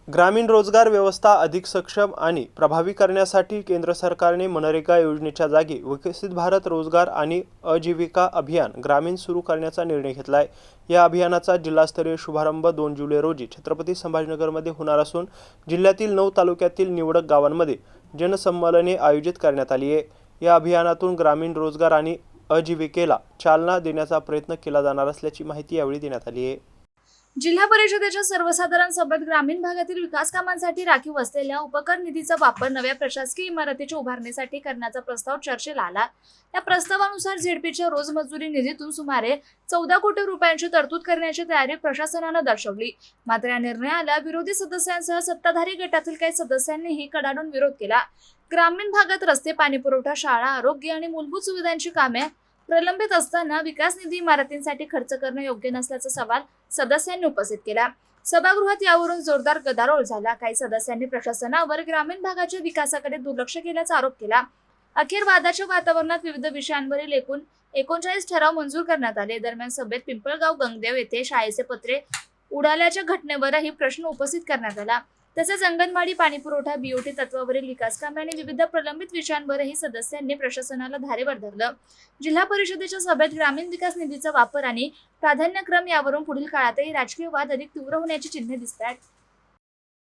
ग्रामीण रोजगार व्यवस्था अधिक सक्षम आणि प्रभावी करण्यासाठी केंद्र सरकारने मनरेगा योजनेच्या जागी विकसित भारत रोजगार आणि आजीविका अभियान ग्रामीण सुरू करण्याचा निर्णय घेतला आहे। या अभियानाचा जिल्हास्तरीय शुभारंभ 2 जुलै रोजी छत्रपती संभाजीनगरमध्ये होणार असून जिल्ह्यातील 9 तालुक्यातील निवडक गावांमध्ये जनसंमेलने आयोजित करण्यात आली आहे। या अभियानातून ग्रामीण रोजगार आणि आजीविकेला चालना देण्याचा प्रयत्न केला जाणार असल्याची माहिती यावेळी देण्यात आली आहे। जिल्हा परिषदेच्या सर्वसाधारण सभेत ग्रामीण भागातील विकास कामांसाठी राखीव असलेल्या उपकर निधीचा वापर नव्या प्रशासकीय इमारतीच्या उभारणीसाठी करण्याचा प्रस्ताव चर्चेला आला। या प्रस्तावानुसार झेडपीच्या रोजमजुरी निधीतून सुमारे 14 कोटी रुपयांची तरतूद करण्याची तयारी प्रशासनानं दर्शवली। मात्र या निर्णयाला विरोधी सदस्यांसह सत्ताधारी गटातील काही सदस्यांनीही कडाडून विरोध केला। ग्रामीण भागात रस्ते, पाणीपुरवठा, शाळा, आरोग्य आणि मूलभूत सुविधांची कामे प्रलंबित असताना विकास निधी इमारतींसाठी खर्च करणं योग्य नसल्याचा सवाल सदस्यांनी उपस्थित केला। सभागृहात यावरून जोरदार गदारोळ झाला। काही सदस्यांनी प्रशासनावर ग्रामीण भागाच्या विकासाकडे दुर्लक्ष केल्याचा आरोप केला। अखेर वादाच्या वातावरणात विविध विषयांवरील एकूण 39 ठराव मंजूर करण्यात आले। दरम्यान सभेत पिंपळगाव गंगदेव येथे शाळेचे पत्रे उडाल्याच्या घटनेवरही प्रश्न उपस्थित करण्यात आला। तसेच अंगणवाडी, पाणीपुरवठा, बीओटी तत्वावरील विकास कामे आणि विविध प्रलंबित विषयांवरही सदस्यांनी प्रशासनाला धारेवर धरलं। जिल्हा परिषदेच्या सभेत ग्रामीण विकास निधीचा वापर आणि प्राधान्यक्रम यावरून पुढील काळातही राजकीय वाद अधिक तीव्र होण्याची चिन्हे दिसत आहेत।